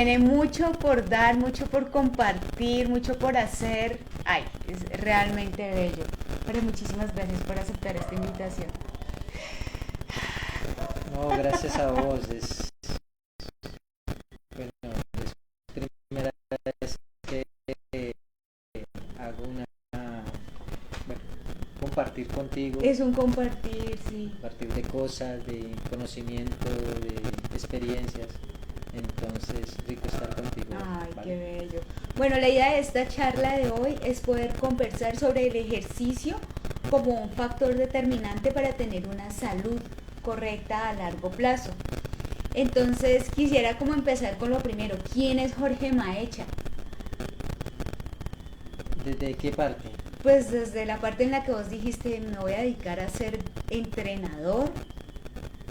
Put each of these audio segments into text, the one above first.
tiene mucho por dar, mucho por compartir, mucho por hacer. Ay, es realmente bello. Pero muchísimas gracias por aceptar esta invitación. No, gracias a vos. Bueno, es primera vez que hago bueno, compartir contigo, Es un compartir, sí. compartir de cosas, de conocimiento, de experiencias. Entonces, rico estar contigo. Ay, ¿vale? qué bello. Bueno, la idea de esta charla de hoy es poder conversar sobre el ejercicio como un factor determinante para tener una salud correcta a largo plazo. Entonces, quisiera como empezar con lo primero. ¿Quién es Jorge Maecha? ¿Desde qué parte? Pues desde la parte en la que vos dijiste, me voy a dedicar a ser entrenador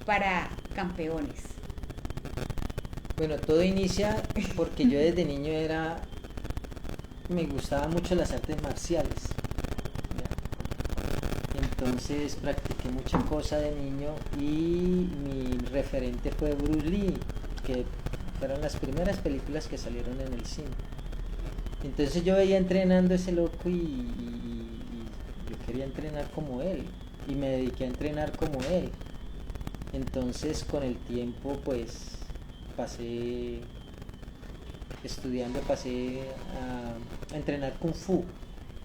para campeones. Bueno, todo inicia porque yo desde niño me gustaban mucho las artes marciales. ¿Ya? Entonces practiqué mucha cosa de niño y mi referente fue Bruce Lee, que fueron las primeras películas que salieron en el cine. Entonces yo veía entrenando a ese loco y yo quería entrenar como él y me dediqué a entrenar como él. Entonces con el tiempo pues pasé a entrenar Kung Fu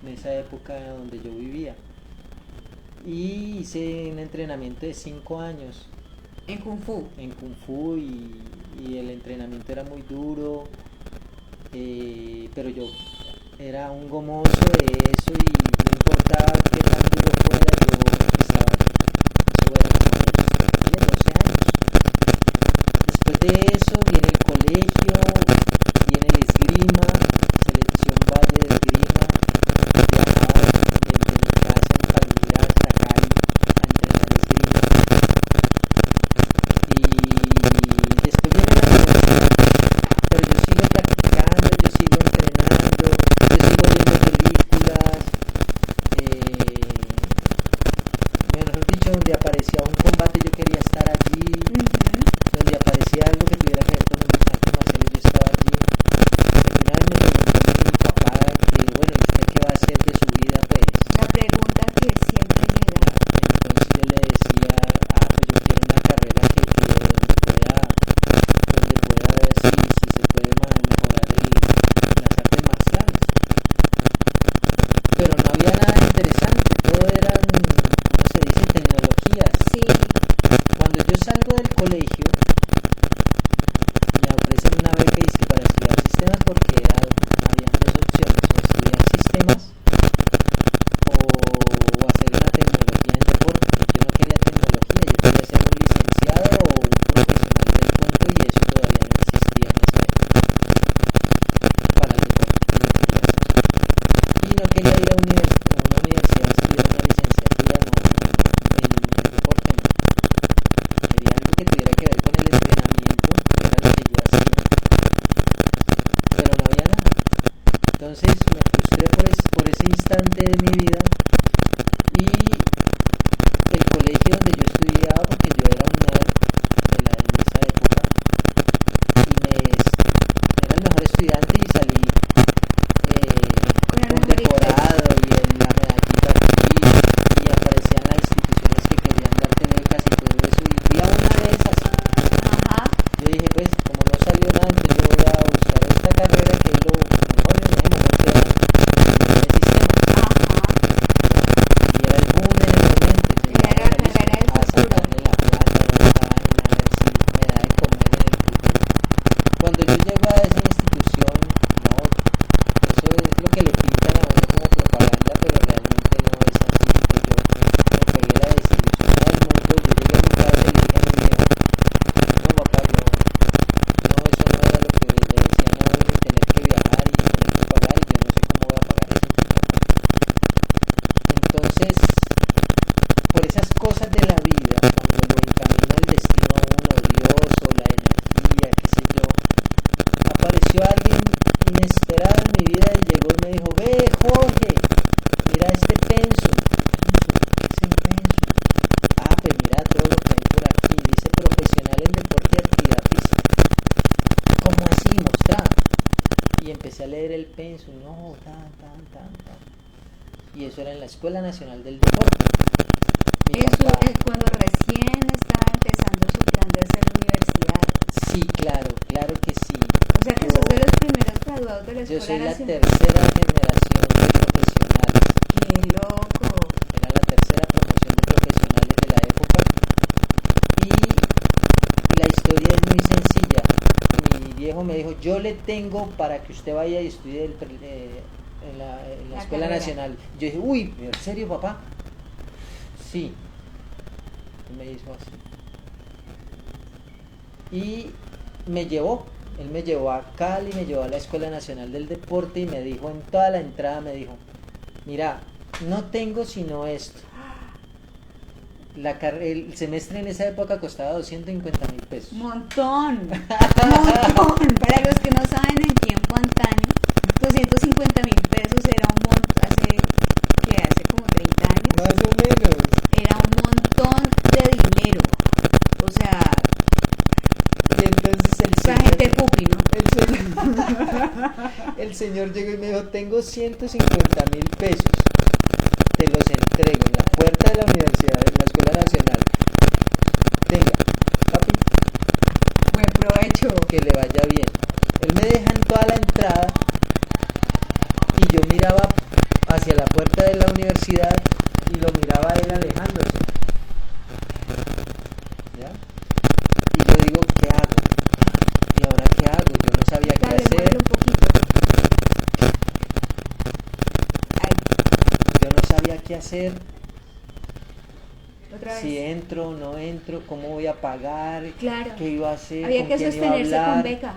en esa época donde yo vivía. Y hice un entrenamiento de 5 años En Kung Fu. en Kung Fu y el entrenamiento era muy duro, pero yo era un gomoso de eso y no importaba qué tan duro fuera, yo estaba, eso era como a los 10, 12 años. Después de eso viene el colegio, viene el esgrima, selección Valle de esgrima, viajaba desde mi casa en Palmira hasta Cali a entrenar esgrima. Y después viene la universidad, pero yo sigo practicando, yo sigo entrenando, yo sigo viendo películas, mejor dicho, donde aparecía un combate yo quería estar allí, donde aparecía algo que tuviera que ver con los artes marciales yo estaba allí. Una vez me preguntó mi papá que, bueno, ¿y usted qué va a hacer de su vida? Pues, La pregunta que siempre llega. entonces yo le decía, pues yo quiero una carrera donde pueda ver si se puede mejorar las artes marciales. Pero no había nada interesante, todo eran, ¿cómo se dice?, tecnologías. Sí. Cuando yo salgo del colegio, me ofrecen una beca y es que para estudiar sistemas porque habían dos opciones, o estudiar sistemas o hacer una tecnología en deporte. Yo no quería tecnología, yo quería ser un licenciado o un profesional del cuento y eso todavía no existía en esa época para el deporte que yo quería hacer. Y no quería ir a una universidad a estudiar una licenciatura en deporte, no. Quería algo que tuviera que ver con el entrenamiento, que era lo que yo hacía, pero no había nada. Entonces me frustré por ese instante de mi vida y el colegio donde yo estudiaba, porque yo era un nerd en esa época, era el mejor estudiante y salí Con el mejor condecorado y en la medallita aquí y aparecían las instituciones que querían darte becas y todo eso y fui a una de esas. Ajá. Yo dije, pues, como no salió nada, entonces yo voy a buscar esta carrera que es lo mejor en ese momento era ingeniería de sistemas. Ajá. Y era el boom en el momento. Y se Era la llamaban carrera del a futuro. sacarle la plata a esta vaina, a ver si me da de comer en el futuro. Cuando yo llego a esa institución, no, eso es lo que le pintan a uno como propaganda, pero realmente no es así. Pues yo me pegué la desilusión al mundo, yo llegué a mi casa y le dije a mi viejo, no papá, no, eso no era lo que le decían a uno y tener que viajar y tener que pagar y yo no sé cómo voy a pagar ese ticket. Entonces, por esas cosas de la vida, cuando lo encamina el destino a uno, Dios o la energía, qué sé yo, apareció alguien inesperado en mi vida y llegó y me dijo, ve Jorge, mira este pensum. ¿Qué es el pensum? Pues mira todo lo que hay por aquí, dice profesional en deporte y actividad física. ¿Cómo hacemos? empecé a leer el pensum, no, tan. Y eso era en la Escuela Nacional del Deporte. Mi Eso papá- es cuando recién estaba empezando su plan de hacer la universidad. Sí, claro que sí. O sea que sos de los primeros graduados de la Yo Escuela soy la Nacional. tercera generación de profesionales. ¡Qué loco! Era la tercera promoción de profesionales de la época. Y la historia es muy sencilla. Mi viejo me dijo, yo le tengo para que usted vaya y estudie en la La Escuela carrera. Nacional. Yo dije, uy, ¿en serio, papá? Sí. Y me dijo así. Y él me llevó a Cali, me llevó a la Escuela Nacional del Deporte y me dijo en toda la entrada, me dijo, mira, no tengo sino esto. El semestre en esa época costaba 250.000 pesos. Montón, montón. Para los que no saben, en tiempo antaño, 250.000 pesos era un montón, hace como 30 años, Más o menos. era un montón de dinero. O sea, Y entonces esa gente pupi, ¿no? el señor llegó y me dijo, tengo 150.000 pesos. Te los entrego en la puerta de la universidad, en la Escuela Nacional. Venga, papi, Buen provecho. que le vaya bien. Él me deja en toda la entrada y yo miraba hacia la puerta de la universidad y lo miraba a él alejándose. ¿Ya? Y yo digo, ¿qué hago? ¿Y ahora qué hago? Yo no sabía qué Dale, muévelo hacer. un poquito. Ahí, Yo no sabía qué hacer. otra vez. Si entro o no entro, cómo voy a pagar, Claro. qué iba a hacer, Había con que quién iba a sostenerse con hablar, beca.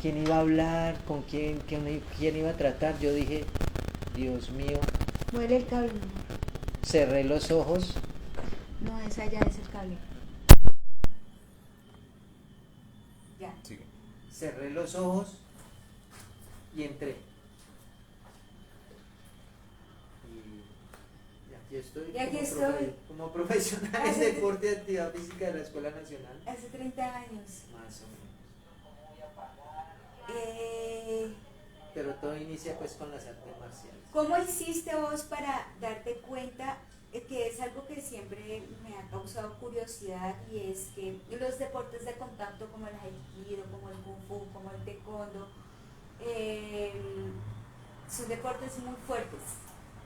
quién iba a hablar, con quién iba a tratar. Yo dije, Dios mío, Muele el cable, mi amor. cerré los ojos. No, esa ya es el cable. Ya. Cerré los ojos y entré. Y aquí estoy. Y aquí como estoy. como profesional en Hace- deporte y actividad física de la Escuela Nacional. Hace 30 años. Más o menos. Eh, Pero todo inicia pues con las artes marciales. ¿Cómo hiciste vos para darte cuenta que es algo que siempre me ha causado curiosidad, y es que los deportes de contacto como el aikido, como el kung fu, como el taekwondo, son deportes muy fuertes?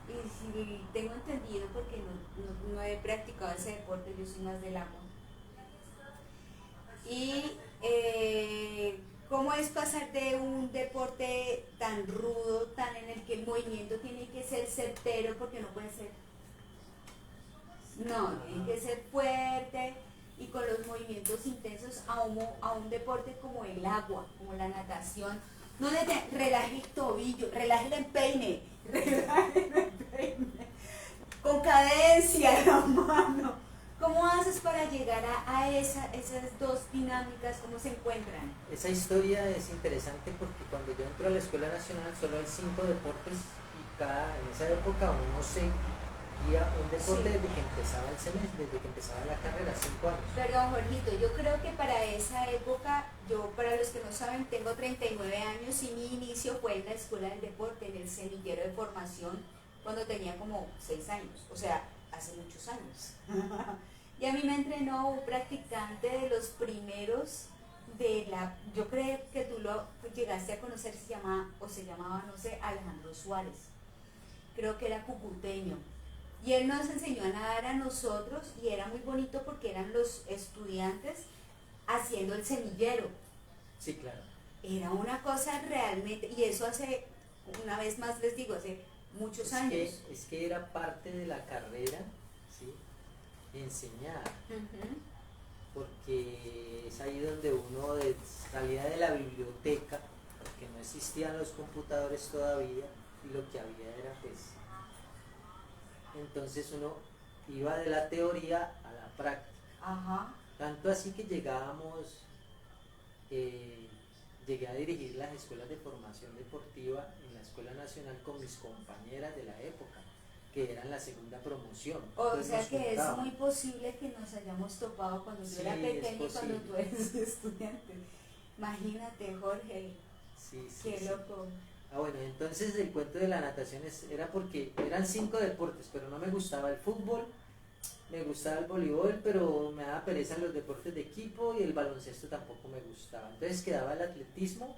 Y si tengo entendido, porque no he practicado ese deporte, yo soy más del agua. Y cómo es pasar de un deporte tan rudo, tan en el que el movimiento tiene que ser certero, porque no puede ser, no, tiene que ser fuerte y con los movimientos intensos, a un deporte como el agua, como la natación, donde te relaje el tobillo, relaje el empeine, relaje el empeine, con cadencia la mano. ¿Cómo haces para llegar a esas dos dinámicas? ¿Cómo se encuentran? Esa historia es interesante porque cuando yo entro a la Escuela Nacional solo hay 5 deportes y en esa época uno seguía un deporte Sí. desde que empezaba el semestre, desde que empezaba la carrera, 5 años. Perdón, Jorgito, yo creo que para esa época, yo, para los que no saben, tengo 39 años y mi inicio fue en la Escuela del Deporte, en el semillero de formación, cuando tenía como 6 años, o sea, hace muchos años. Y a mí me entrenó un practicante de los primeros yo creo que tú lo llegaste a conocer, se llamaba, no sé, Alejandro Suárez. Creo que era cucuteño. Y él nos enseñó a nadar a nosotros y era muy bonito porque eran los estudiantes haciendo el semillero. Sí, claro. Era una cosa realmente, y eso hace, una vez más les digo, hace muchos años. Es que era parte de la carrera, ¿sí? Enseñar, porque es ahí donde uno salía de la biblioteca, porque no existían los computadores todavía, y lo que había era pues, entonces uno iba de la teoría a la práctica. Ajá. Tanto así que llegué a dirigir las escuelas de formación deportiva en la Escuela Nacional con mis compañeras de la época, que eran la segunda promoción. O Entonces sea nos que es juntábamos. muy posible que nos hayamos topado cuando yo Sí, era es pequeña y cuando posible. tú eres estudiante. Imagínate, Jorge. Sí, sí, Qué sí. loco. Bueno, entonces el cuento de la natación era porque eran 5 deportes, pero no me gustaba el fútbol, me gustaba el voleibol, pero me daba pereza los deportes de equipo y el baloncesto tampoco me gustaba. Entonces quedaba el atletismo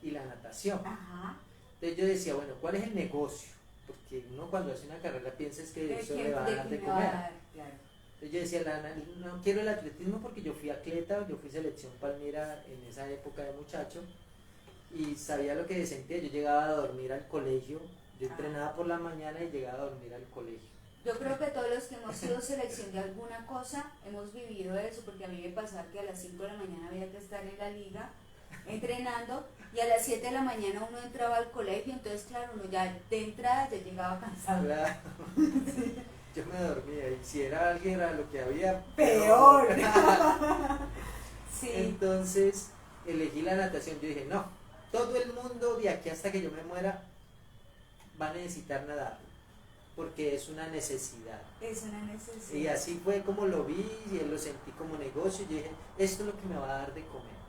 y la natación. Ajá. Entonces yo decía, bueno, ¿cuál es el negocio? Porque uno cuando hace una carrera piensa es que eso le va a ¿De dar qué de me va a comer. dar? Claro. Entonces yo decía, no quiero el atletismo porque yo fui atleta, yo fui selección palmera en esa época de muchacho y sabía lo que sentía. Yo llegaba a dormir al colegio, yo entrenaba por la mañana y llegaba a dormir al colegio. Yo creo que todos los que hemos sido selección de alguna cosa hemos vivido eso, porque a mí me pasaba que a las 5 de la mañana había que estar en la liga entrenando y a las 7 de la mañana uno entraba al colegio, entonces claro, uno ya de entrada ya llegaba cansado. Claro. Yo me dormía y si era alguien era lo que había Peor. Sí. Entonces elegí la natación. Yo dije, no, todo el mundo de aquí hasta que yo me muera va a necesitar nadar porque es una necesidad. Es una necesidad. Y así fue como lo vi y lo sentí como negocio. Yo dije, esto es lo que me va a dar de comer.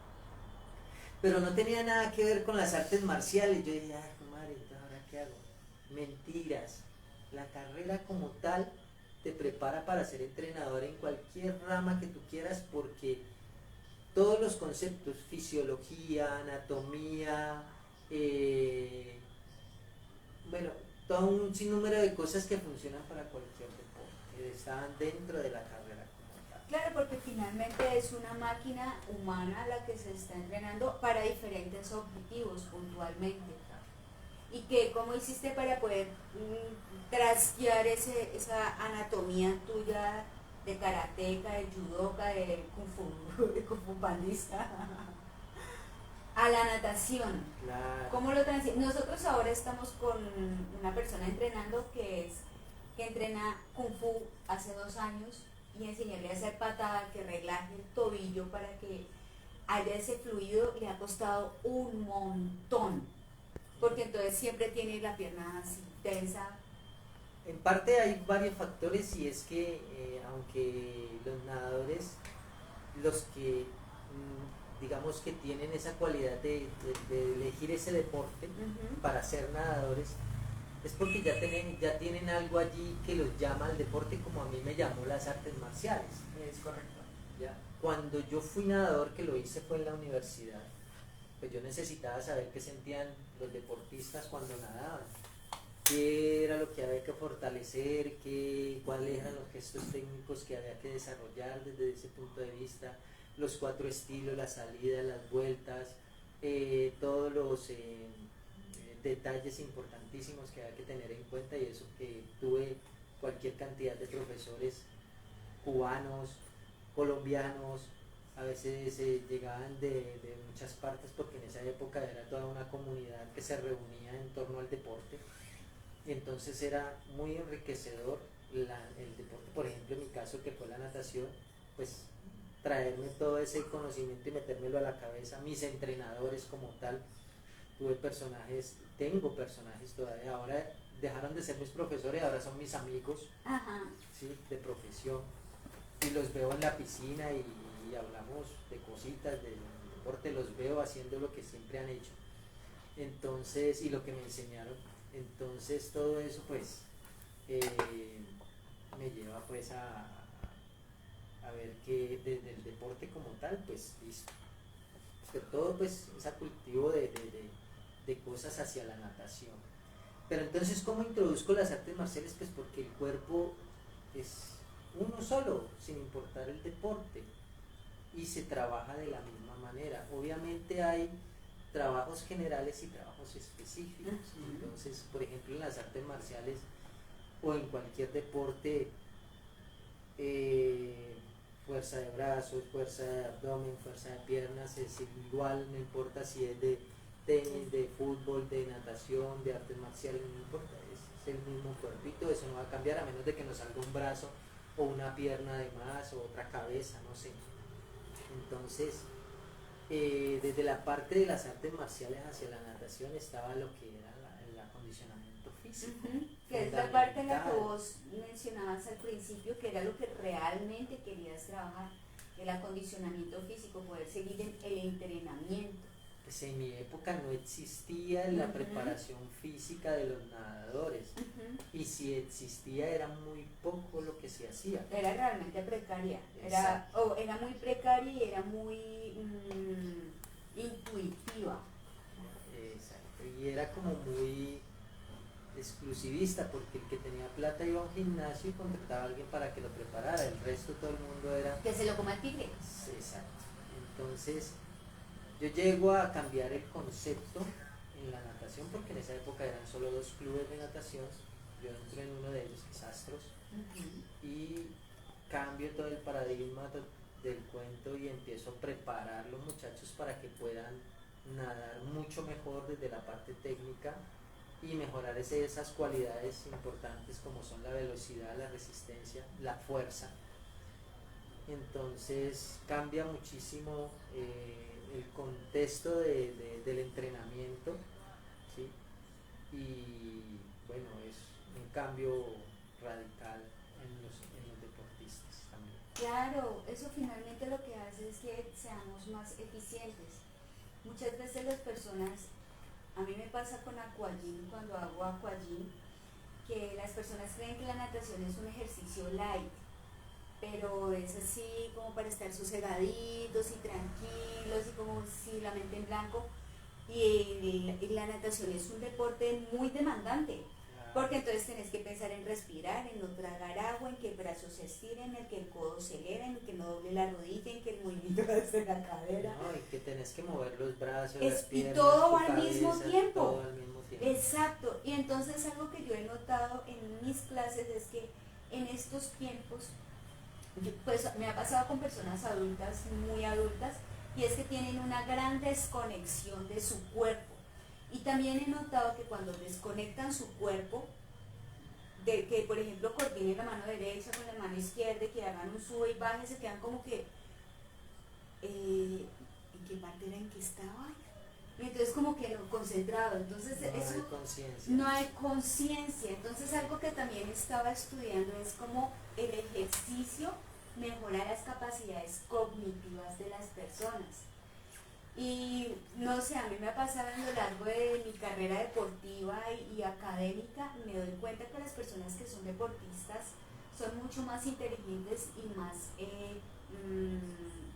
Pero no tenía nada que ver con las artes marciales. Yo dije, ay, madre, ¿ahora qué hago? Mentiras. La carrera como tal te prepara para ser entrenador en cualquier rama que tú quieras porque todos los conceptos, fisiología, anatomía, bueno, todo un sinnúmero de cosas que funcionan para cualquier deporte, estaban dentro de la carrera como tal. Claro, porque finalmente es una máquina humana la que se está entrenando para diferentes objetivos puntualmente. ¿Y que cómo hiciste para poder trasquear esa anatomía tuya de karateca, de judoka, de kung fu pandista a la natación? Claro. ¿Cómo lo Nosotros ahora estamos con una persona entrenando que entrena kung fu hace 2 años y enseñarle a hacer patada, que relaje el tobillo para que haya ese fluido, le ha costado un montón, porque entonces siempre tiene la pierna así tensa. En parte hay varios factores y es que aunque los nadadores, los que digamos que tienen esa cualidad de elegir ese deporte para ser nadadores, es porque ya tienen algo allí que los llama al deporte, como a mí me llamó las artes marciales. Es correcto. ¿Ya? Cuando yo fui nadador, que lo hice fue en la universidad, pues yo necesitaba saber qué sentían los deportistas cuando nadaban, qué era lo que había que fortalecer, cuáles eran los gestos técnicos que había que desarrollar desde ese punto de vista, los 4 estilos, la salida, las vueltas, todos los detalles importantísimos que había que tener en cuenta, y eso que tuve cualquier cantidad de profesores cubanos, colombianos, a veces llegaban de muchas partes porque en esa época era toda una comunidad que se reunía en torno al deporte, y entonces era muy enriquecedor el deporte. Por ejemplo, en mi caso, que fue la natación, pues traerme todo ese conocimiento y metérmelo a la cabeza. Mis entrenadores como tal, tengo personajes todavía, ahora dejaron de ser mis profesores, ahora son mis amigos. Ajá. ¿Sí? De profesión, y los veo en la piscina y hablamos de cositas del deporte, los veo haciendo lo que siempre han hecho, entonces, y lo que me enseñaron. Entonces todo eso pues me lleva pues a ver que desde el deporte como tal, pues listo, que todo pues es a cultivo de cosas hacia la natación. Pero entonces, ¿cómo introduzco las artes marciales? Pues porque el cuerpo es uno solo, sin importar el deporte, y se trabaja de la misma manera. Obviamente hay trabajos generales y trabajos específicos. Entonces, por ejemplo, en las artes marciales o en cualquier deporte, fuerza de brazos, fuerza de abdomen, fuerza de piernas, es igual, no importa si es de tenis, de fútbol, de natación, de artes marciales, no importa, es el mismo cuerpito, eso no va a cambiar a menos de que nos salga un brazo o una pierna de más o otra cabeza, no sé. Entonces, desde la parte de las artes marciales hacia la natación estaba lo que era el acondicionamiento físico. Que es la parte en la que vos mencionabas al principio, que era lo que realmente querías trabajar, el acondicionamiento físico, poder seguir el entrenamiento. pues en mi época no existía la preparación física de los nadadores, y si existía era muy poco lo que se hacía. Era realmente precaria, era muy precaria y era muy intuitiva. Exacto, y era como muy exclusivista, porque el que tenía plata iba a un gimnasio y contrataba a alguien para que lo preparara, el resto todo el mundo era... Que se lo coma el tigre. Exacto. Entonces yo llego a cambiar el concepto en la natación, porque en esa época eran solo 2 clubes de natación, yo entro en uno de ellos, que es Astros, y cambio todo el paradigma del cuento y empiezo a preparar a los muchachos para que puedan nadar mucho mejor desde la parte técnica y mejorar esas cualidades importantes como son la velocidad, la resistencia, la fuerza. Entonces cambia muchísimo el contexto del entrenamiento, ¿sí? Y bueno, es un cambio radical en los deportistas también. Claro, eso finalmente lo que hace es que seamos más eficientes. Muchas veces las personas, a mí me pasa con aquagym, cuando hago aquagym, que las personas creen que la natación es un ejercicio light, pero es así como para estar sosegaditos y tranquilos y como si la mente en blanco. Y la natación es un deporte muy demandante, porque entonces tenés que pensar en respirar, en no tragar agua, en que el brazo se estire, en que el codo se eleve, en que no doble la rodilla, en que el movimiento desde la cadera. No, y que tenés que mover los brazos, las piernas, y todo al mismo tiempo. Todo al mismo tiempo. Exacto. Y entonces algo que yo he notado en mis clases es que en estos tiempos, pues me ha pasado con personas adultas, muy adultas, y es que tienen una gran desconexión de su cuerpo. Y también he notado que cuando desconectan su cuerpo, de que por ejemplo coordinen la mano derecha con la mano izquierda, que hagan un sube y baje, se quedan como que ¿en qué parte era en que estaba? Y entonces como que no concentrado, entonces no hay conciencia. Entonces algo que también estaba estudiando es como el ejercicio mejora las capacidades cognitivas de las personas. Y no sé, a mí me ha pasado a lo largo de mi carrera deportiva y académica, me doy cuenta que las personas que son deportistas son mucho más inteligentes y más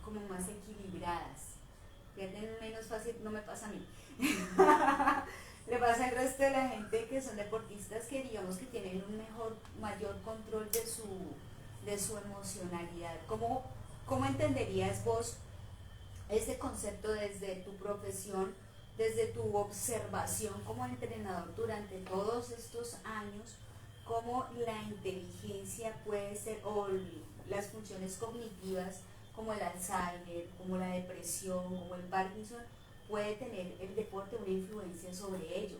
como más equilibradas. Pierden menos fácil, no me pasa a mí. Le pasa al resto de la gente que son deportistas que digamos que tienen un mayor control de su emocionalidad. ¿Cómo entenderías vos este concepto desde tu profesión, desde tu observación como entrenador durante todos estos años, cómo la inteligencia puede ser, o las funciones cognitivas como el Alzheimer, como la depresión, como el Parkinson, puede tener el deporte una influencia sobre ello?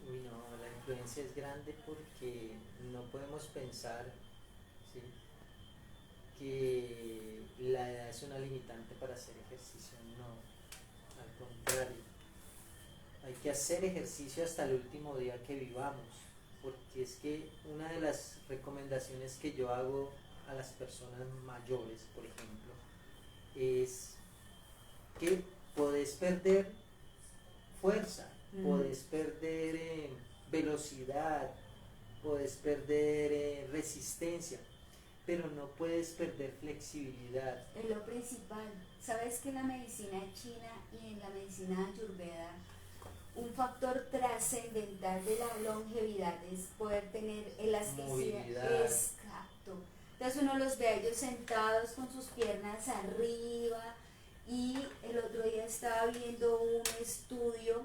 Uy, no, la influencia es grande porque no podemos pensar, ¿sí?, que la edad es una limitante para hacer ejercicio. No, al contrario, hay que hacer ejercicio hasta el último día que vivamos, porque es que una de las recomendaciones que yo hago a las personas mayores, por ejemplo, es que podés perder fuerza, podés perder velocidad, podés perder resistencia, pero no puedes perder flexibilidad. Es lo principal. Sabes que en la medicina china y en la medicina ayurveda, un factor trascendental de la longevidad es poder tener elasticidad. Movilidad. Exacto. Entonces uno los ve a ellos sentados con sus piernas arriba, y el otro día estaba viendo un estudio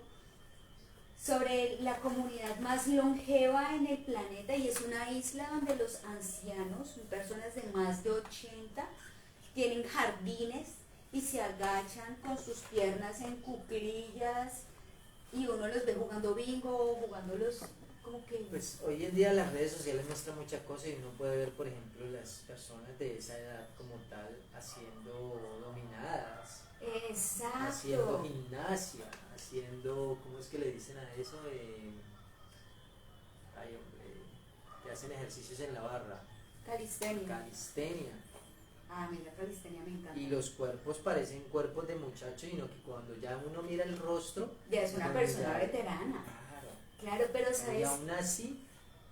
sobre la comunidad más longeva en el planeta, y es una isla donde los ancianos, personas de más de 80, tienen jardines y se agachan con sus piernas en cuclillas, y uno los ve jugando bingo, jugando como que... Pues hoy en día las redes sociales muestran muchas cosas y uno puede ver, por ejemplo, las personas de esa edad como tal haciendo dominadas. Exacto. Haciendo gimnasia, haciendo, ¿cómo es que le dicen a eso? Que hacen ejercicios en la barra. Calistenia. Calistenia. Ah, a mí la calistenia me encanta. Y los cuerpos parecen cuerpos de muchachos, sino que cuando ya uno mira el rostro, Ya es una cuando persona ya- veterana. Claro. Claro, pero Y sabes, aún así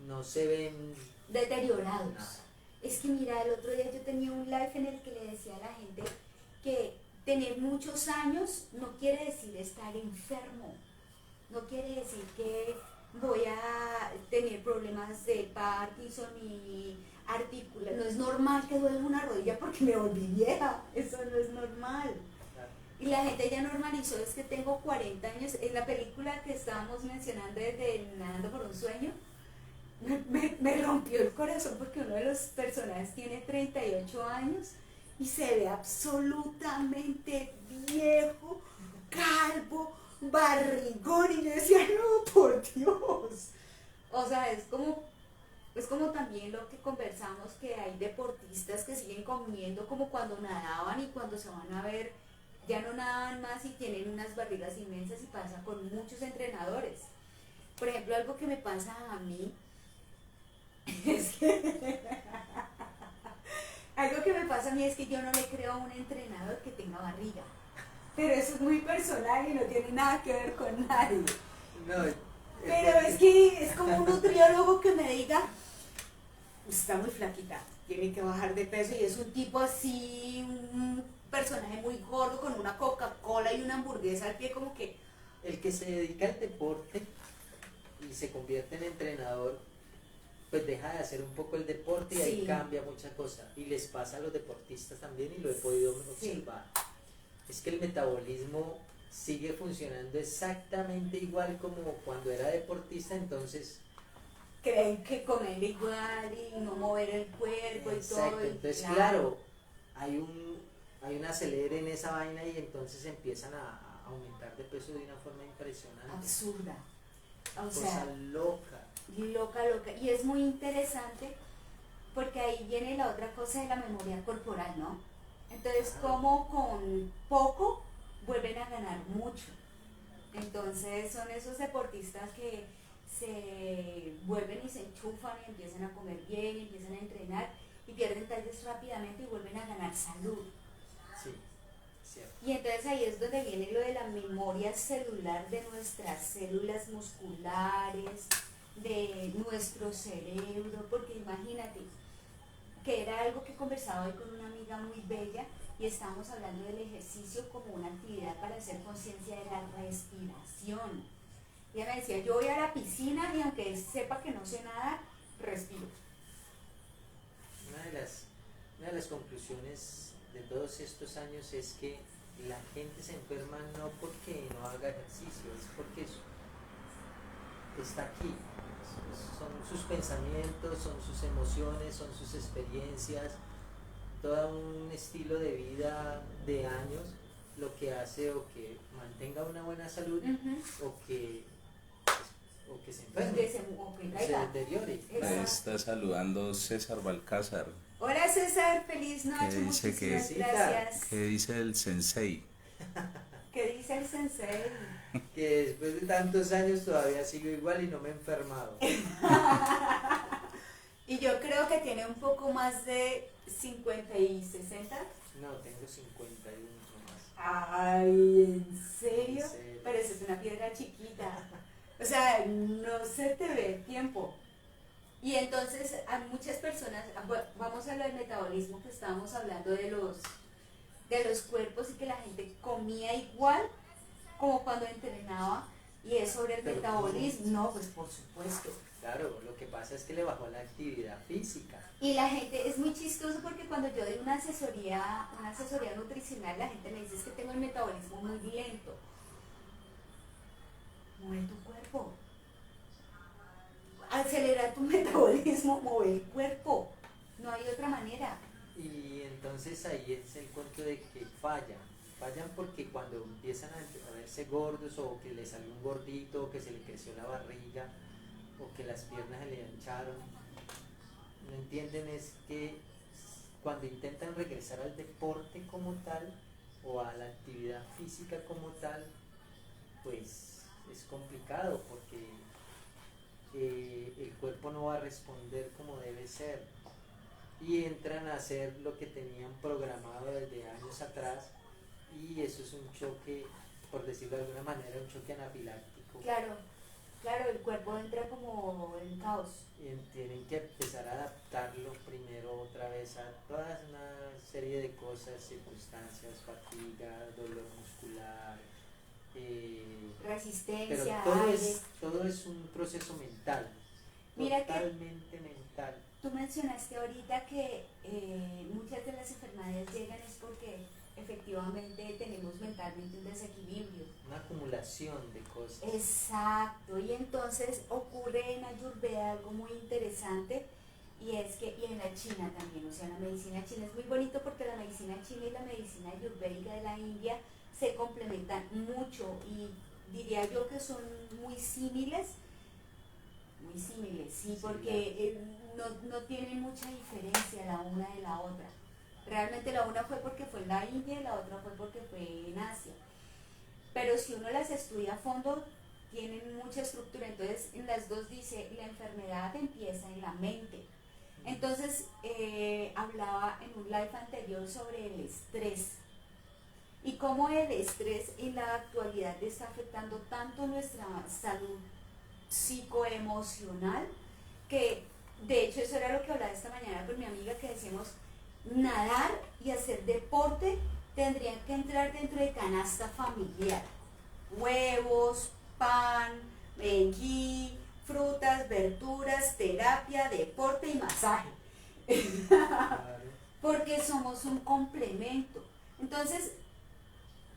no se ven deteriorados. nada. Es que mira, el otro día yo tenía un live en el que le decía a la gente que tener muchos años no quiere decir estar enfermo, no quiere decir que voy a tener problemas de Parkinson y artículos. No es normal que duele una rodilla porque me volví vieja, eso no es normal. Claro. Y la gente ya normalizó, es que tengo 40 años. En la película que estábamos mencionando de Nadando por un sueño, me rompió el corazón porque uno de los personajes tiene 38 años y se ve absolutamente viejo, calvo, barrigón, y yo decía, no, por Dios. O sea, es como también lo que conversamos, que hay deportistas que siguen comiendo como cuando nadaban, y cuando se van a ver ya no nadan más y tienen unas barrigas inmensas, y pasa con muchos entrenadores. Por ejemplo, algo que me pasa a mí es que algo que me pasa a mí es que yo no le creo a un entrenador que tenga barriga. Pero eso es muy personal y no tiene nada que ver con nadie. No, Pero es que es como un nutriólogo que me diga, está muy flaquita, tiene que bajar de peso, y es un tipo así, un personaje muy gordo con una Coca-Cola y una hamburguesa al pie, como que el que se dedica al deporte y se convierte en entrenador, pues deja de hacer un poco el deporte y ahí Sí. cambia mucha cosa. Y les pasa a los deportistas también, y lo he podido Sí. observar. Es que el metabolismo sigue funcionando exactamente igual como cuando era deportista, entonces creen que comer igual y no mover el cuerpo y exacto, todo. Y entonces claro, hay un acelere en esa vaina, y entonces empiezan a aumentar de peso de una forma impresionante. Absurda. O Cosa sea, loca. loca, loca. Y es muy interesante porque ahí viene la otra cosa de la memoria corporal, ¿no? Entonces, como con poco vuelven a ganar mucho. Entonces, son esos deportistas que se vuelven y se enchufan y empiezan a comer bien, y empiezan a entrenar y pierden tallas rápidamente y vuelven a ganar salud. Sí, cierto. Y entonces ahí es donde viene lo de la memoria celular de nuestras células musculares, de nuestro cerebro, porque imagínate, que era algo que conversaba hoy con una amiga muy bella, y estábamos hablando del ejercicio como una actividad para hacer conciencia de la respiración. Y ella me decía, yo voy a la piscina y aunque sepa que no sé nadar, respiro. Una de las conclusiones de todos estos años es que la gente se enferma no porque no haga ejercicio, es porque está aquí. Son sus pensamientos, son sus emociones, son sus experiencias, todo un estilo de vida de años lo que hace o que mantenga una buena salud o que se enferme, O que se caiga. deteriore. Exacto. Me está saludando César Balcázar. Hola César, feliz noche, ¿Qué dice muchísimas que- gracias. ¿Qué dice el sensei? ¿Qué dice el sensei? Que después de tantos años todavía sigo igual y no me he enfermado. Y yo creo que tiene un poco más de 50 y 60. No, tengo 51 nomás. Ay, ¿en serio? En serio. Pero eso es una piedra chiquita. O sea, no se te ve el tiempo. Y entonces a muchas personas, vamos a lo del metabolismo, que estábamos hablando de los cuerpos, y que la gente comía igual como cuando entrenaba, y es sobre el Pero metabolismo. No, pues por supuesto. Claro, lo que pasa es que le bajó la actividad física. Y la gente, es muy chistoso porque cuando yo doy una asesoría nutricional, la gente me dice, es que tengo el metabolismo muy lento. Mueve tu cuerpo. Acelerar tu metabolismo, mover el cuerpo. No hay otra manera. Y entonces ahí es el cuento de que fallan porque cuando empiezan a verse gordos, o que les salió un gordito, o que se le creció la barriga, o que las piernas se le hincharon, no entienden es que cuando intentan regresar al deporte como tal, o a la actividad física como tal, pues es complicado porque el cuerpo no va a responder como debe ser. y entran a hacer lo que tenían programado desde años atrás, y eso es un choque, por decirlo de alguna manera, un choque anafiláctico. Claro, claro, el cuerpo entra como en caos. Y tienen que empezar a adaptarlo primero otra vez a toda una serie de cosas, circunstancias, fatiga, dolor muscular, pero Resistencia, todo aire. todo es un proceso mental, Mira totalmente mental. Tú mencionaste ahorita que muchas de las enfermedades llegan es porque efectivamente tenemos mentalmente un desequilibrio. Una acumulación de cosas. Exacto, y entonces ocurre en Ayurveda algo muy interesante, y es que, y en la China también, o sea, la medicina china es muy bonito porque la medicina china y la medicina ayurvédica de la India se complementan mucho, y diría yo que son muy símiles, sí, Sí, porque no tienen mucha diferencia la una de la otra. Realmente la una fue porque fue en la India y la otra fue porque fue en Asia. Pero si uno las estudia a fondo, tienen mucha estructura. Entonces, en las dos dice, la enfermedad empieza en la mente. Entonces, hablaba en un live anterior sobre el estrés y cómo el estrés en la actualidad está afectando tanto nuestra salud psicoemocional, que de hecho eso era lo que hablaba esta mañana con mi amiga, que decíamos, nadar y hacer deporte tendrían que entrar dentro de canasta familiar: huevos, pan, ghee, frutas, verduras, terapia, deporte y masaje. Claro. Porque somos un complemento. Entonces,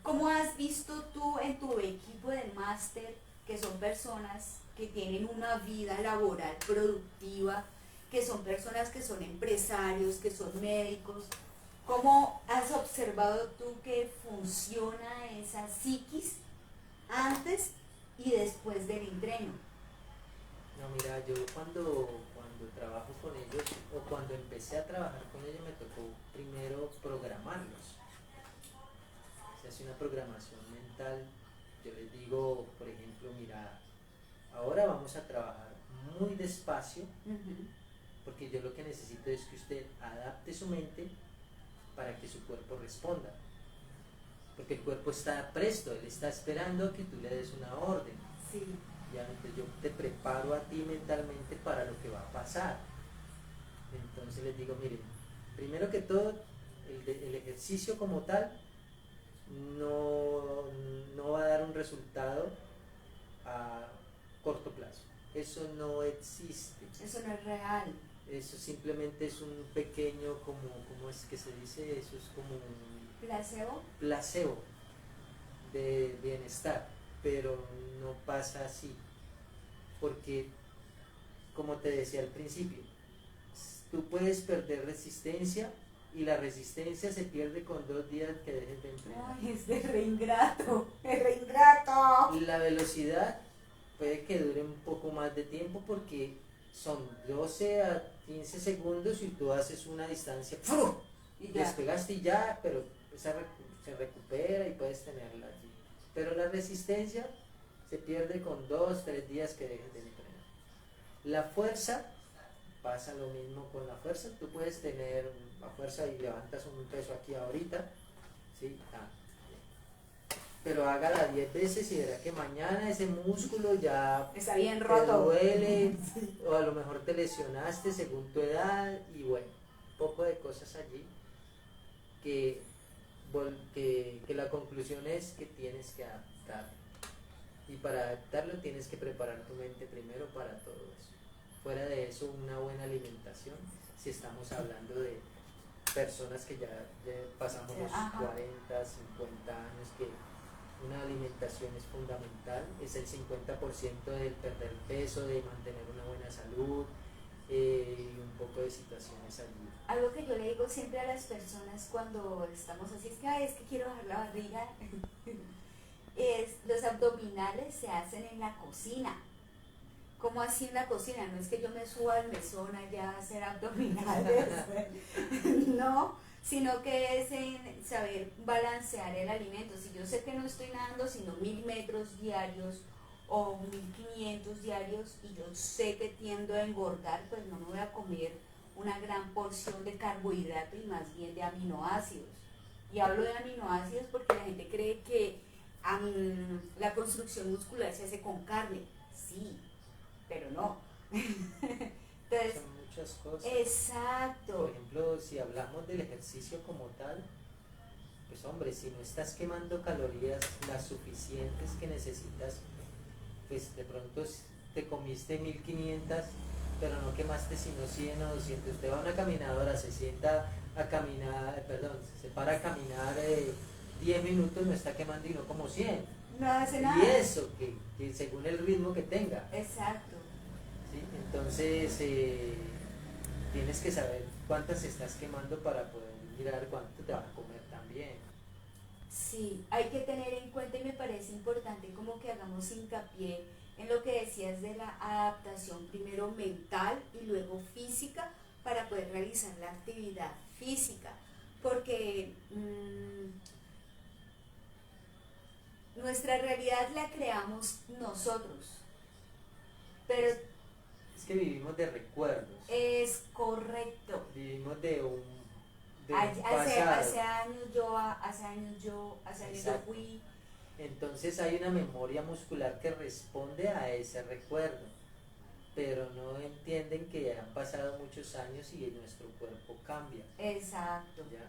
¿cómo has visto tú en tu equipo de máster, que son personas que tienen una vida laboral productiva, que son personas que son empresarios, que son médicos? ¿Cómo has observado tú que funciona esa psiquis antes y después del entreno? No, mira, yo cuando trabajo con ellos, o cuando empecé a trabajar con ellos, me tocó primero programarlos. Se hace una programación mental. Yo les digo, por ejemplo, mira, ahora vamos a trabajar muy despacio, porque yo lo que necesito es que usted adapte su mente para que su cuerpo responda. Porque el cuerpo está presto, él está esperando a que tú le des una orden. Sí. Ya, entonces yo te preparo a ti mentalmente para lo que va a pasar. Entonces les digo, miren, primero que todo, el ejercicio como tal no va a dar un resultado a corto plazo. Eso no existe. Eso no es real. Eso simplemente es un pequeño, ¿cómo es que se dice? Eso es como un placebo de bienestar, pero no pasa así, porque como te decía al principio, tú puedes perder resistencia, y la resistencia se pierde con 2 días que dejes de entrenar. Ay, es de reingrato, es reingrato. Y la velocidad puede que dure un poco más de tiempo, porque son 12 a 15 segundos y tú haces una distancia, ¡fum! Y ya. Despegaste y ya, pero se recupera y puedes tenerla allí. Pero la resistencia se pierde con 2, 3 días que dejes de entrenar. La fuerza, pasa lo mismo con la fuerza. Tú puedes tener la fuerza y levantas un peso aquí ahorita, ¿sí? Pero hágala 10 veces y verá que mañana ese músculo ya Está bien te roto. duele, o a lo mejor te lesionaste según tu edad, y bueno, un poco de cosas allí que la conclusión es que tienes que adaptar, y para adaptarlo tienes que preparar tu mente primero para todo eso. Fuera de eso, una buena alimentación, si estamos hablando de personas que ya pasamos los 40, 50 años, que una alimentación es fundamental, es el 50% del perder peso, de mantener una buena salud, y un poco de situaciones allí. Algo que yo le digo siempre a las personas cuando estamos así, es que, ay, es que quiero bajar la barriga, es, los abdominales se hacen en la cocina. ¿Cómo así en la cocina? No es que yo me suba al mesón allá a hacer abdominales, no, sino que es en saber balancear el alimento. Si yo sé que no estoy nadando sino 1000 metros diarios o 1500 diarios, y yo sé que tiendo a engordar, pues no me voy a comer una gran porción de carbohidrato y más bien de aminoácidos. Y hablo de aminoácidos porque la gente cree que la construcción muscular se hace con carne. Sí, pero no. Entonces, Son muchas cosas. exacto. Por ejemplo, si hablamos del ejercicio como tal, pues hombre, si no estás quemando calorías las suficientes que necesitas, pues de pronto te comiste 1500, pero no quemaste sino 100 o 200. Usted va a una caminadora, se sienta a caminar, se para a caminar 10 minutos, no está quemando y no como 100. No hace nada. Y eso, que según el ritmo que tenga. Exacto. ¿Sí? Entonces, tienes que saber cuántas estás quemando para poder mirar cuánto te van a comer también. Sí, hay que tener en cuenta y me parece importante como que hagamos hincapié en lo que decías de la adaptación primero mental y luego física para poder realizar la actividad física, porque nuestra realidad la creamos nosotros, pero Es que vivimos de recuerdos. es correcto. Vivimos de un Hace pasado. años yo Exacto. fui. Entonces hay una memoria muscular que responde a ese recuerdo, pero no entienden que han pasado muchos años y nuestro cuerpo cambia. Exacto. ¿Ya?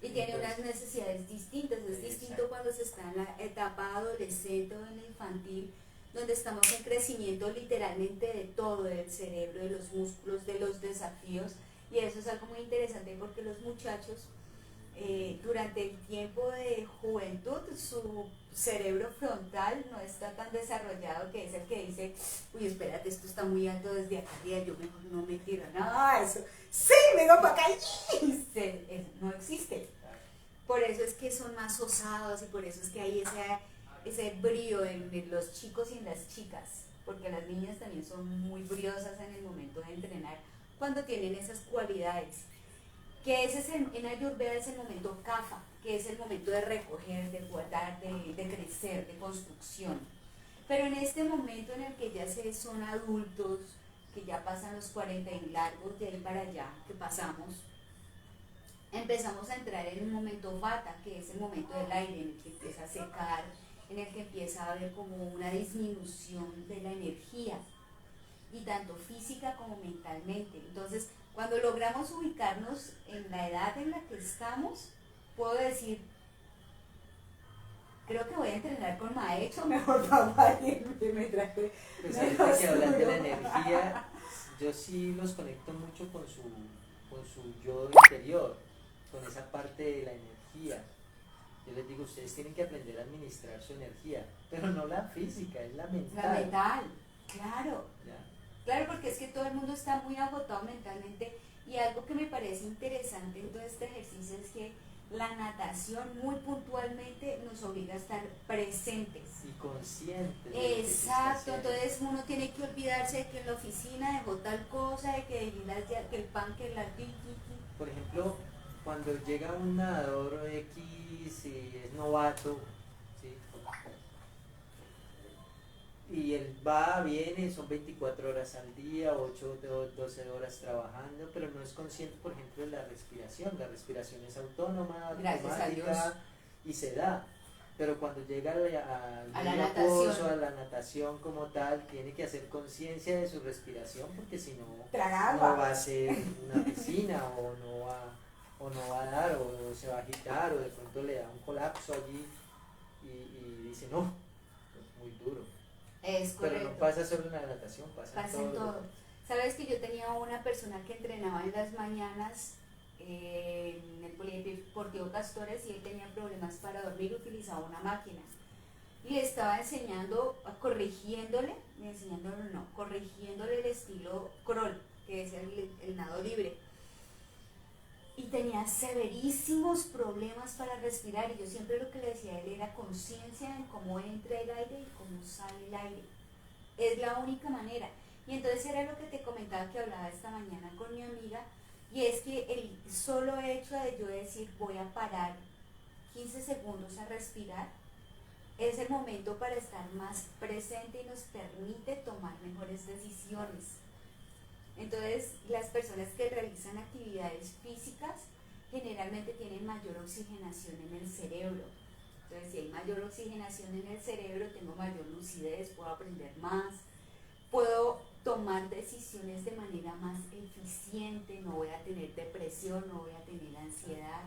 Y tiene Entonces, unas necesidades distintas. Es distinto cuando se está en la etapa adolescente o en la infantil, donde estamos en crecimiento literalmente de todo, del cerebro, de los músculos, de los desafíos. Y eso es algo muy interesante porque los muchachos, durante el tiempo de juventud, su cerebro frontal no está tan desarrollado, que es el que dice, uy, espérate, esto está muy alto desde acá arriba, yo mejor no me tiro. No, eso, sí, vengo para acá. No existe. Por eso es que son más osados y por eso es que hay ese brío en los chicos y en las chicas, porque las niñas también son muy briosas en el momento de entrenar cuando tienen esas cualidades. Que ese es en Ayurveda es el momento kapha, que es el momento de recoger, de guardar, de crecer, de construcción. Pero en este momento en el que ya son adultos, que ya pasan los 40 y largos de ahí para allá, que pasamos, empezamos a entrar en un momento vata, que es el momento del aire, en el que empieza a secar, en el que empieza a haber como una disminución de la energía, y tanto física como mentalmente. Entonces, cuando logramos ubicarnos en la edad en la que estamos, puedo decir, creo que voy a entrenar con Maecho, mejor papá, que me traje. pues ahorita que hablas de la energía, yo sí los conecto mucho con su yo interior, con esa parte de la energía. Yo les digo, ustedes tienen que aprender a administrar su energía, pero no la física, es la mental. La mental, claro. ¿Ya? Claro, porque es que todo el mundo está muy agotado mentalmente y algo que me parece interesante en todo este ejercicio es que la natación muy puntualmente nos obliga a estar presentes. Y conscientes. Exacto, entonces uno tiene que olvidarse de que en la oficina dejó tal cosa, de que el pan, que la Por ejemplo, cuando llega un nadador X y es novato, ¿sí? Y él va, viene, son 24 horas al día, 8 o 12 horas trabajando, pero no es consciente, por ejemplo, de la respiración es autónoma, automática y se da. Pero cuando llega a la natación como tal, tiene que hacer conciencia de su respiración, porque si no, no va a ser una piscina o no va a dar, o se va a agitar, o de pronto le da un colapso allí y dice, no, es muy duro. Es correcto. Pero no pasa solo en la natación, pasa en todo. Sabes que yo tenía una persona que entrenaba en las mañanas en el Polideportivo Castores y él tenía problemas para dormir, utilizaba una máquina. Y le estaba corrigiéndole el estilo crawl, que es el nado libre. Y tenía severísimos problemas para respirar y yo siempre lo que le decía a él era conciencia en cómo entra el aire y cómo sale el aire. Es la única manera. Y entonces era lo que te comentaba que hablaba esta mañana con mi amiga, y es que el solo hecho de yo decir voy a parar 15 segundos a respirar es el momento para estar más presente y nos permite tomar mejores decisiones. Entonces, las personas que realizan actividades físicas generalmente tienen mayor oxigenación en el cerebro. Entonces, si hay mayor oxigenación en el cerebro, tengo mayor lucidez, puedo aprender más, puedo tomar decisiones de manera más eficiente, no voy a tener depresión, no voy a tener ansiedad,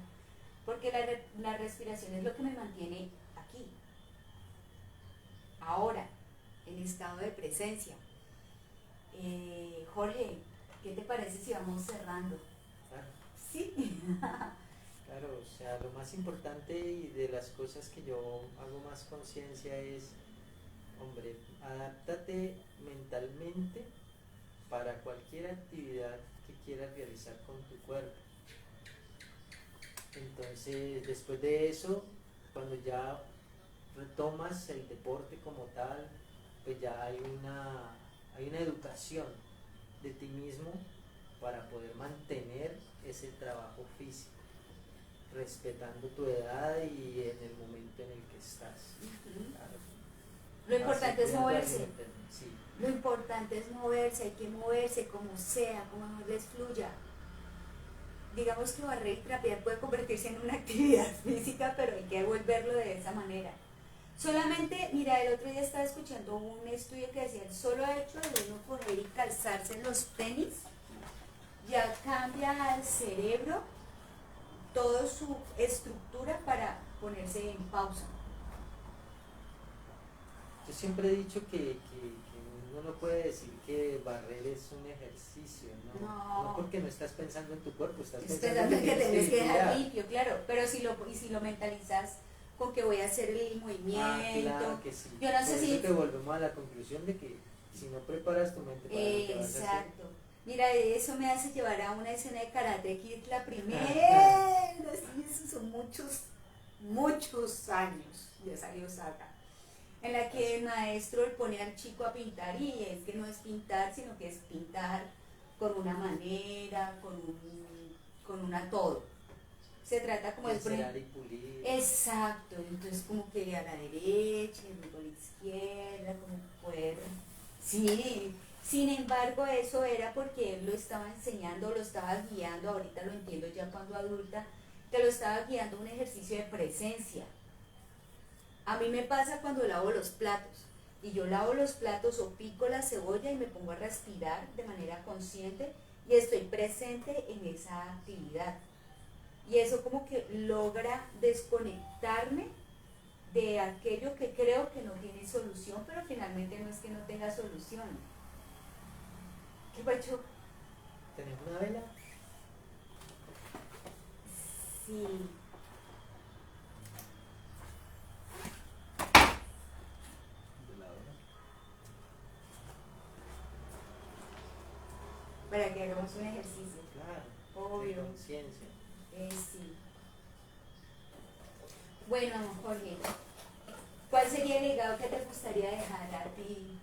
porque la respiración es lo que me mantiene aquí, ahora, en estado de presencia. Jorge, ¿qué te parece si vamos cerrando? Claro. Sí. Claro, o sea, lo más importante y de las cosas que yo hago más conciencia es, hombre, adáptate mentalmente para cualquier actividad que quieras realizar con tu cuerpo. Entonces, después de eso, cuando ya retomas el deporte como tal, pues ya hay una educación de ti mismo para poder mantener ese trabajo físico, respetando tu edad y en el momento en el que estás. Claro. Lo importante es moverse. Sí. Lo importante es moverse, hay que moverse como sea, como mejor les fluya. Digamos que barrer y trapear puede convertirse en una actividad física, pero hay que volverlo de esa manera. Solamente, mira, el otro día estaba escuchando un estudio que decía el solo hecho de uno coger y calzarse los tenis ya cambia al cerebro toda su estructura para ponerse en pausa. Yo siempre he dicho que uno no puede decir que barrer es un ejercicio, ¿no? No porque no estás pensando en tu cuerpo, estás pensando en que tienes que dejar limpiar. limpio, claro, pero si lo mentalizas con que voy a hacer el movimiento. Claro que sí. Yo no sé Por si eso que volvemos a la conclusión de que si no preparas tu mente para lo que vas a hacer. Exacto. Mira, eso me hace llevar a una escena de Karate Kid, la primera. Sí, esos son muchos años, ya salió Saga, en la que el maestro le pone al chico a pintar y es que no es pintar, sino que es pintar con una manera, con una todo. Se trata como de Encerar y pulir. Exacto, entonces como que a la derecha, y luego a la izquierda, como poder. Sí, sin embargo eso era porque él lo estaba enseñando, lo estaba guiando, ahorita lo entiendo ya cuando adulta, que lo estaba guiando a un ejercicio de presencia. A mí me pasa cuando lavo los platos, y yo lavo los platos o pico la cebolla y me pongo a respirar de manera consciente y estoy presente en esa actividad. Y eso como que logra desconectarme de aquello que creo que no tiene solución, pero finalmente no es que no tenga solución. ¿Qué pacho? ¿Tenés una vela? Sí. Para que hagamos un ejercicio. Claro. Obvio. De conciencia. Sí. Bueno, Jorge, ¿cuál sería el legado que te gustaría dejar a ti?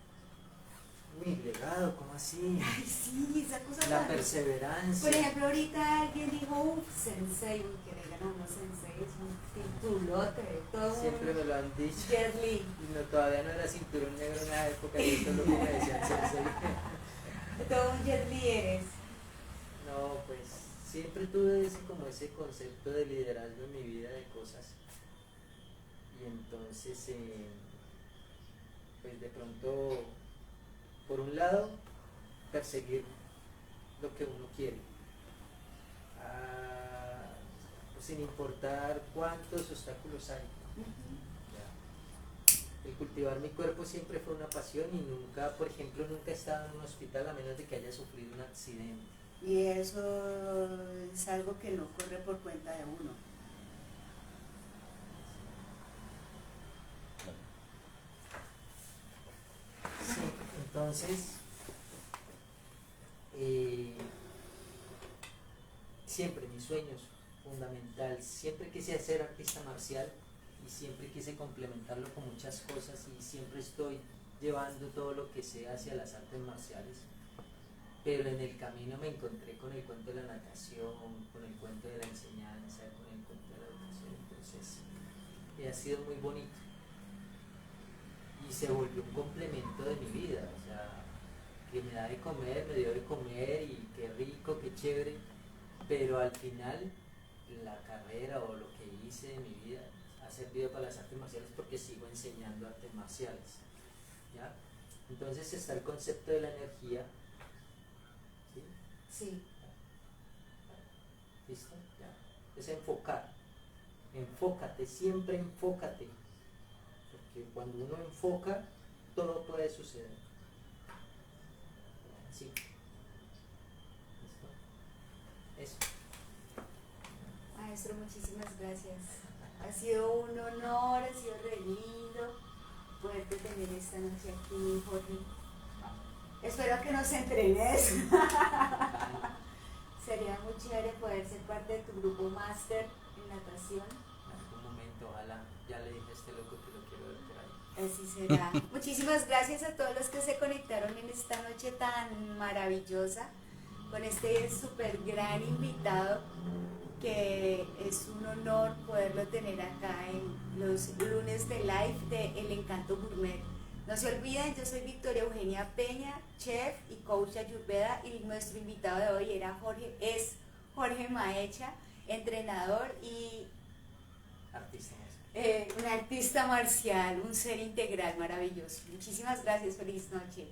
Mi legado, ¿cómo así? Ay, sí, esa cosa La tan- perseverancia. Por ejemplo, ahorita alguien dijo, sensei, uy, que le ganó, no sensei, es un titulote, todo Siempre me lo han dicho. Jet Li. Y no, todavía no era cinturón negro en la época y esto es lo que me decían sensei. Todo un Jet Li eres. No, pues siempre tuve ese concepto de liderazgo en mi vida de cosas. Y entonces, pues de pronto, por un lado, perseguir lo que uno quiere. Pues sin importar cuántos obstáculos hay. El cultivar mi cuerpo siempre fue una pasión y nunca, por ejemplo, nunca he estado en un hospital a menos de que haya sufrido un accidente. Y eso es algo que no corre por cuenta de uno. Sí, entonces, siempre mis sueños fundamental, siempre quise ser artista marcial y siempre quise complementarlo con muchas cosas y siempre estoy llevando todo lo que sé hacia las artes marciales. Pero en el camino me encontré con el cuento de la natación, con el cuento de la enseñanza, con el cuento de la educación, entonces ha sido muy bonito y se volvió un complemento de mi vida, o sea, que me da de comer, me dio de comer y qué rico, qué chévere, pero al final la carrera o lo que hice en mi vida ha servido para las artes marciales porque sigo enseñando artes marciales, ¿ya? Entonces está el concepto de la energía, ¿sí? Sí. ¿Listo? Ya. Es enfocar, enfócate, siempre enfócate, porque cuando uno enfoca, todo puede suceder. ¿Sí? ¿Listo? Eso. Maestro, muchísimas gracias. Ha sido un honor, ha sido re lindo poderte tener esta noche aquí, Jorge. Espero que nos entrenes. Sería muy chévere poder ser parte de tu grupo máster en natación. En algún momento, ojalá, ya le dije a este loco que lo quiero ver por ahí. Así será. Muchísimas gracias a todos los que se conectaron en esta noche tan maravillosa con este súper gran invitado, que es un honor poderlo tener acá en los lunes de live de El Encanto Gourmet. No se olviden, yo soy Victoria Eugenia Peña, chef y coach ayurveda, y nuestro invitado de hoy es Jorge Maecha, entrenador y Artista. un artista marcial, un ser integral maravilloso. Muchísimas gracias, feliz noche.